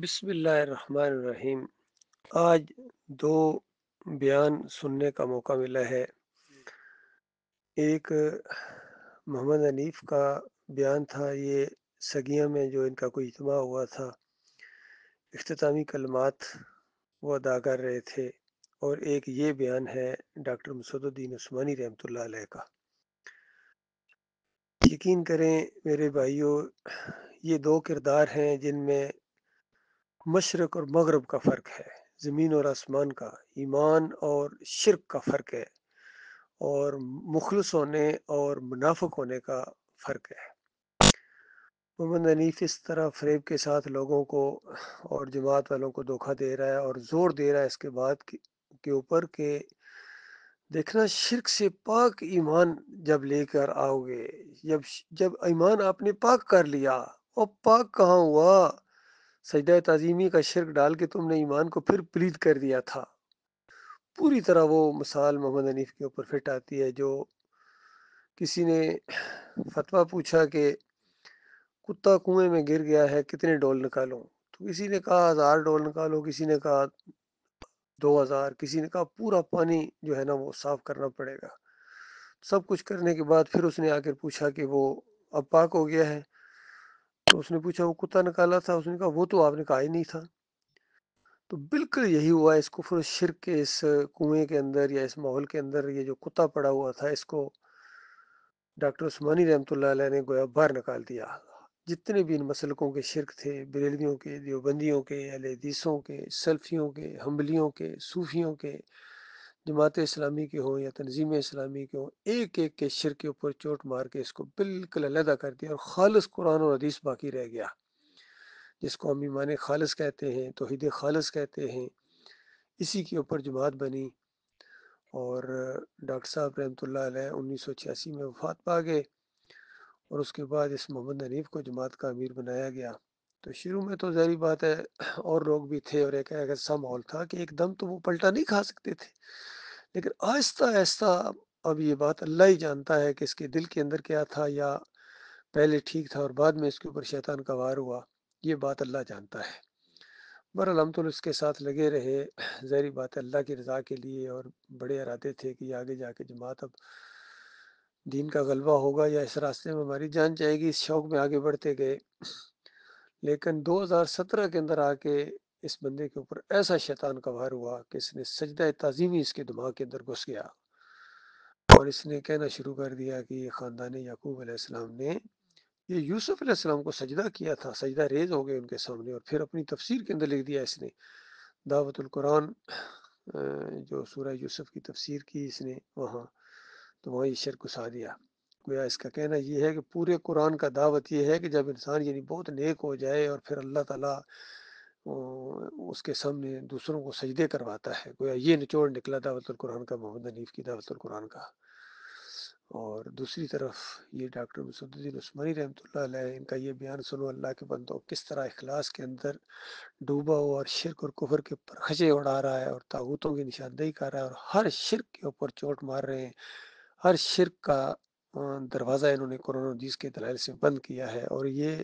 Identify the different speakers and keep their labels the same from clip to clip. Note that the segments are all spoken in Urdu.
Speaker 1: بسم اللہ الرحمن الرحیم۔ آج دو بیان سننے کا موقع ملا ہے۔ ایک محمد حنیف کا بیان تھا، یہ سگیاں میں جو ان کا کوئی اجتماع ہوا تھا، اختتامی کلمات وہ ادا کر رہے تھے، اور ایک یہ بیان ہے ڈاکٹر مسعود الدین عثمانی رحمۃ اللہ علیہ کا۔ یقین کریں میرے بھائیوں، یہ دو کردار ہیں جن میں مشرق اور مغرب کا فرق ہے، زمین اور آسمان کا، ایمان اور شرک کا فرق ہے، اور مخلص ہونے اور منافق ہونے کا فرق ہے۔ محمد حنیف اس طرح فریب کے ساتھ لوگوں کو اور جماعت والوں کو دھوکہ دے رہا ہے، اور زور دے رہا ہے اس کے بعد کے اوپر کہ دیکھنا، شرک سے پاک ایمان جب لے کر آؤ گے، جب ایمان آپ نے پاک کر لیا، اور پاک کہاں ہوا؟ سجدہ تعظیمی کا شرک ڈال کے تم نے ایمان کو پھر پلید کر دیا تھا۔ پوری طرح وہ مثال محمد حنیف کے اوپر فٹ آتی ہے۔ جو کسی نے فتویٰ پوچھا کہ کتا کنویں میں گر گیا ہے، کتنے ڈول نکالوں؟ تو کسی نے کہا 1000 ڈول نکالو، کسی نے کہا 2000، کسی نے کہا پورا پانی جو ہے نا وہ صاف کرنا پڑے گا۔ سب کچھ کرنے کے بعد پھر اس نے آ کر پوچھا کہ وہ اب پاک ہو گیا ہے؟ تو اس نے پوچھا وہ کتا نکالا تھا؟ اس نے کہا وہ تو آپ نے کہا ہی نہیں تھا۔ تو بالکل یہی ہوا اس کفر و شرک کے اس کنویں کے اندر یا اس ماحول کے اندر۔ یہ جو کتا پڑا ہوا تھا، اس کو ڈاکٹر عثمانی رحمۃ اللہ علیہ نے گویا باہر نکال دیا۔ جتنے بھی ان مسلکوں کے شرک تھے، بریلویوں کے، دیوبندیوں کے، اہل حدیثوں کے، سلفیوں کے، حنبلیوں کے، صوفیوں کے، جماعت اسلامی کے ہوں یا تنظیم اسلامی کے ہوں، ایک ایک کے شرک کے اوپر چوٹ مار کے اس کو بالکل علیحدہ کر دیا، اور خالص قرآن اور حدیث باقی رہ گیا، جس کو ہم ایمان خالص کہتے ہیں، توحید خالص کہتے ہیں۔ اسی کے اوپر جماعت بنی، اور ڈاکٹر صاحب رحمۃ اللہ علیہ 1986 میں وفات پا گئے، اور اس کے بعد اس محمد حنیف کو جماعت کا امیر بنایا گیا۔ تو شروع میں تو ظاہری بات ہے اور لوگ بھی تھے، اور ایک ایسا ماحول تھا کہ ایک دم تو وہ پلٹا نہیں کھا سکتے تھے، لیکن آہستہ آہستہ اب یہ بات اللہ ہی جانتا ہے کہ اس کے دل کے اندر کیا تھا، یا پہلے ٹھیک تھا اور بعد میں اس کے اوپر شیطان کا وار ہوا، یہ بات اللہ جانتا ہے۔ بہرحال ہم تو اس کے ساتھ لگے رہے، ظاہری بات ہے اللہ کی رضا کے لیے، اور بڑے ارادے تھے کہ آگے جا کے جماعت اب دین کا غلبہ ہوگا یا اس راستے میں ہماری جان جائے گی، اس شوق میں آگے بڑھتے گئے۔ لیکن 2017 کے اندر آ کے اس بندے کے اوپر ایسا شیطان کا وار ہوا کہ اس نے سجدہ تعظیمی اس کے دماغ کے اندر گھس گیا، اور اس نے کہنا شروع کر دیا کہ یہ خاندان یعقوب علیہ السلام نے یہ یوسف علیہ السلام کو سجدہ کیا تھا، سجدہ ریز ہو گئے ان کے سامنے، اور پھر اپنی تفسیر کے اندر لکھ دیا اس نے دعوت القرآن، جو سورہ یوسف کی تفسیر کی اس نے وہاں، تو وہاں یہ شرک گھسا دیا۔ گویا اس کا کہنا یہ ہے کہ پورے قرآن کا دعوت یہ ہے کہ جب انسان یعنی بہت نیک ہو جائے اور پھر اللہ تعالیٰ اس کے سامنے دوسروں کو سجدے کرواتا ہے، گویا یہ نچوڑ نکلا دعوت القرآن کا، محمد حنیف کی دعوت القرآن کا۔ اور دوسری طرف یہ ڈاکٹر مسعود الدین عثمانی رحمۃ اللہ علیہ، ان کا یہ بیان سنو، اللہ کے بندوں کس طرح اخلاص کے اندر ڈوبا ہوا اور شرک اور کفر کے اوپر خچے اڑا رہا ہے، اور طاغوتوں کی نشاندہی کر رہا ہے، اور ہر شرک کے اوپر چوٹ مار رہے ہیں۔ ہر شرک کا دروازہ انہوں نے قرآن و حدیث کے دلائل سے بند کیا ہے، اور یہ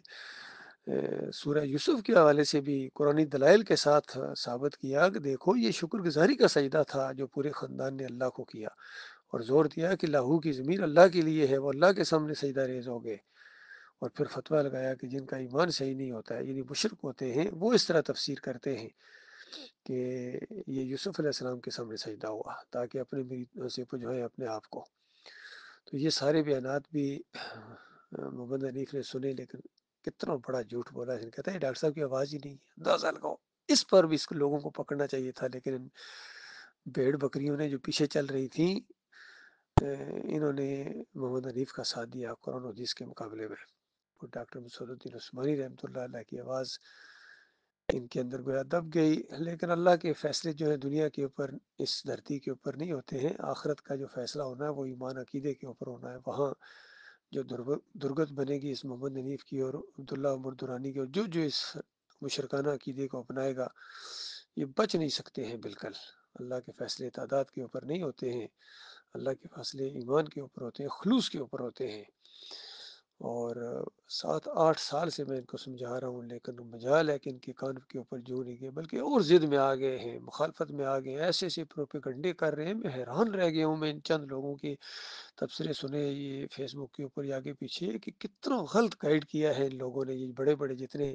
Speaker 1: سورہ یوسف کے حوالے سے بھی قرآنی دلائل کے ساتھ ثابت کیا کہ دیکھو یہ شکر گزاری کا سجدہ تھا جو پورے خاندان نے اللہ کو کیا، اور زور دیا کہ لاہو کی ضمیر اللہ کے لیے ہے، وہ اللہ کے سامنے سجدہ ریز ہو گئے، اور پھر فتویٰ لگایا کہ جن کا ایمان صحیح نہیں ہوتا ہے، یعنی مشرک ہوتے ہیں، وہ اس طرح تفسیر کرتے ہیں کہ یہ یوسف علیہ السلام کے سامنے سجدہ ہوا تاکہ اپنے مرید سے پجوائیں اپنے آپ کو۔ تو یہ سارے بیانات بھی محمد حنیف نے سنے، لیکن کتنا بڑا جھوٹ بولا ہے۔ کہتا ہے ڈاکٹر صاحب کی آواز ہی نہیں ہے، اندازہ لگاؤ۔ اس پر بھی اس کو لوگوں کو پکڑنا چاہیے تھا، لیکن ان بھیڑ بکریوں نے جو پیچھے چل رہی تھیں، انہوں نے محمد حنیف کا ساتھ دیا قرآن و حدیث کے مقابلے میں۔ اور ڈاکٹر مسعود الدین عثمانی رحمۃ اللہ علیہ کی آواز ان کے اندر گویا دب گئی، لیکن اللہ کے فیصلے جو ہیں دنیا کے اوپر، اس دھرتی کے اوپر نہیں ہوتے ہیں۔ آخرت کا جو فیصلہ ہونا ہے وہ ایمان عقیدے کے اوپر ہونا ہے، وہاں جو درگت بنے گی اس محمد حنیف کی اور عبداللہ عمر دورانی کی، اور جو اس مشرکانہ عقیدے کو اپنائے گا، یہ بچ نہیں سکتے ہیں بالکل۔ اللہ کے فیصلے تعداد کے اوپر نہیں ہوتے ہیں، اللہ کے فیصلے ایمان کے اوپر ہوتے ہیں، خلوص کے اوپر ہوتے ہیں۔ اور 7 8 سال سے میں ان کو سمجھا رہا ہوں، لیکن مجال ہے کہ ان کے کان کے اوپر جو نہیں گئے، بلکہ اور ضد میں آ گئے ہیں، مخالفت میں آ گئے ہیں، ایسے ایسے پروپیگنڈے کر رہے ہیں۔ میں حیران رہ گیا ہوں، میں ان چند لوگوں کے تبصرے سنے یہ فیس بک کے اوپر یا آگے پیچھے، کہ کتنا غلط گائیڈ کیا ہے ان لوگوں نے، یہ بڑے بڑے جتنے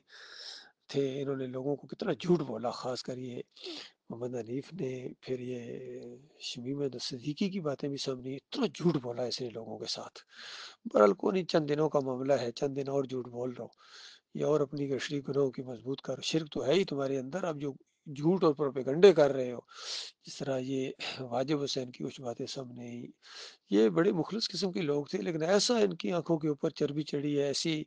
Speaker 1: تھے انہوں نے لوگوں کو کتنا جھوٹ بولا، خاص کر یہ محمد حنیف نے، پھر یہ شمیم صدیقی کی باتیں بھی سامنے، اتنا جھوٹ بولا اس نے لوگوں کے ساتھ۔ بہرحال کو نہیں، چند دنوں کا معاملہ ہے، چند دن اور جھوٹ بول رہا ہوں، یہ اور اپنی گشری گروہ کی مضبوط کر، شرک تو ہے ہی تمہارے اندر، اب جو جھوٹ اور پروپیگنڈے کر رہے ہو، جس طرح یہ واجب حسین کی کچھ باتیں سامنے آئی، یہ بڑے مخلص قسم کے لوگ تھے، لیکن ایسا ان کی آنکھوں کے اوپر چربی چڑھی ہے، ایسی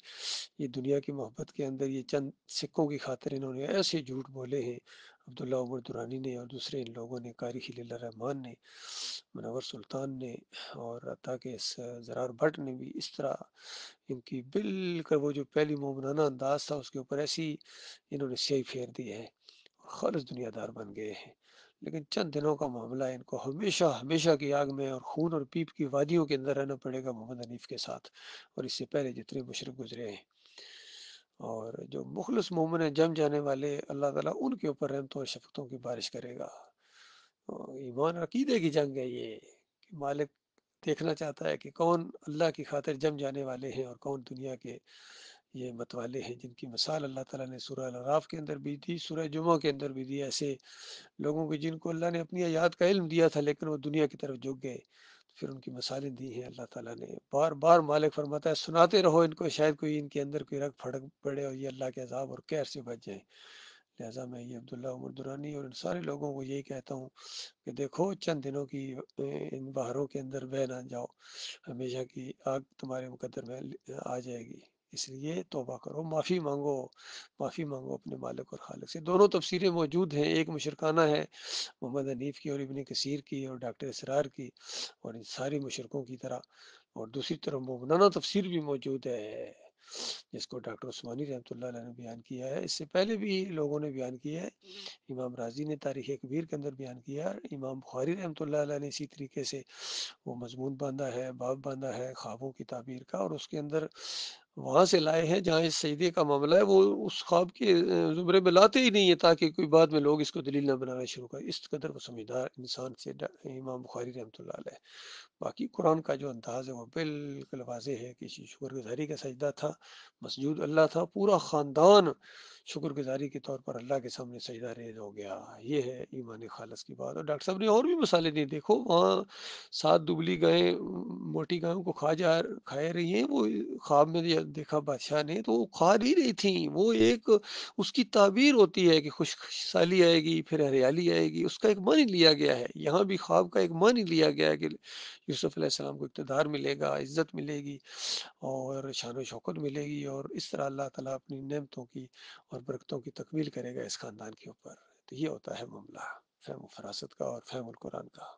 Speaker 1: یہ دنیا کی محبت کے اندر یہ چند سکوں کی خاطر انہوں نے ایسے جھوٹ بولے ہیں، عبداللہ عمر دورانی نے اور دوسرے ان لوگوں نے، قاری خلیل الرحمان نے، منور سلطان نے، اور حتیٰ کہ اس زرار بٹ نے بھی اس طرح ان کی بالکل وہ جو پہلی مومنانہ انداز تھا اس کے اوپر ایسی انہوں نے سیاہی پھیر دی ہے، خالص دنیا دار بن گئے ہیں۔ لیکن چند دنوں کا معاملہ ہے، ان کو ہمیشہ ہمیشہ کی آگ میں اور خون اور پیپ کی وادیوں کے اندر رہنا پڑے گا محمد حنیف کے ساتھ، اور اس سے پہلے جتنے مشرق گزرے ہیں۔ اور جو مخلص مومن ہیں، جم جانے والے، اللہ تعالیٰ ان کے اوپر رحمتوں اور شفقتوں کی بارش کرے گا۔ ایمان اور عقیدے کی جنگ ہے یہ، کہ مالک دیکھنا چاہتا ہے کہ کون اللہ کی خاطر جم جانے والے ہیں اور کون دنیا کے یہ مت والے ہیں، جن کی مثال اللہ تعالیٰ نے سورہ الاعراف کے اندر بھی دی، سورہ جمعہ کے اندر بھی دی، ایسے لوگوں کو جن کو اللہ نے اپنی آیات کا علم دیا تھا لیکن وہ دنیا کی طرف جھک گئے، پھر ان کی مثالیں دی ہیں اللہ تعالیٰ نے۔ بار بار مالک فرماتا ہے سناتے رہو ان کو، شاید کوئی ان کے اندر کوئی رگ پھڑک پڑے اور یہ اللہ کے عذاب اور قہر سے بچ جائیں۔ لہٰذا میں یہ عبداللہ عمر دورانی اور ان سارے لوگوں کو یہی کہتا ہوں کہ دیکھو چند دنوں کی ان بہاروں کے اندر بہ نہ جاؤ، ہمیشہ کی آگ تمہارے مقدر میں آ جائے گی، اس لیے توبہ کرو، معافی مانگو، معافی مانگو اپنے مالک اور خالق سے۔ دونوں تفسیریں موجود ہیں، ایک مشرکانہ ہے محمد حنیف کی اور ابن کثیر کی اور ڈاکٹر اسرار کی اور ان ساری مشرکوں کی طرح، اور دوسری طرف مومنانہ تفسیر بھی موجود ہے جس کو ڈاکٹر عثمانی رحمۃ اللہ علیہ نے بیان کیا ہے، اس سے پہلے بھی لوگوں نے بیان کیا ہے، امام راضی نے تاریخ کبیر کے اندر بیان کیا ہے، امام بخاری رحمۃ اللہ علیہ نے اسی طریقے سے وہ مضمون باندھا ہے، باب باندھا ہے خوابوں کی تعبیر کا، اور اس کے اندر وہاں سے لائے ہیں جہاں اس سجدے کا معاملہ ہے، وہ اس خواب کے زمرے میں لاتے ہی نہیں ہے تاکہ کوئی بعد میں لوگ اس کو دلیل نہ بنانا شروع کریں، اس قدر وہ سمجھدار انسان سے امام بخاری رحمۃ اللہ علیہ۔ باقی قرآن کا جو انداز ہے وہ بالکل واضح ہے کہ شکر گزاری کا سجدہ تھا، مسجود اللہ تھا، پورا خاندان شکر گزاری کے طور پر اللہ کے سامنے سجدہ ریز ہو گیا، یہ ہے ایمان خالص کی بات۔ اور ڈاکٹر صاحب نے اور بھی مثالیں دی، دیکھو وہاں 7 دبلی گائیں موٹی گایوں کو کھائے رہی ہیں، وہ خواب میں دیکھا بادشاہ نے تو وہ کھا نہیں رہی تھیں، وہ ایک اس کی تعبیر ہوتی ہے کہ خشک سالی آئے گی پھر ہریالی آئے گی، اس کا ایک معنی لیا گیا ہے، یہاں بھی خواب کا ایک معنی لیا گیا ہے کہ یوسف علیہ السلام کو اقتدار ملے گا، عزت ملے گی اور شان و شوکت ملے گی، اور اس طرح اللہ تعالیٰ اپنی نعمتوں کی اور برکتوں کی تکمیل کرے گا اس خاندان کے اوپر۔ تو یہ ہوتا ہے معاملہ فہم و فراست کا اور فہم القرآن کا۔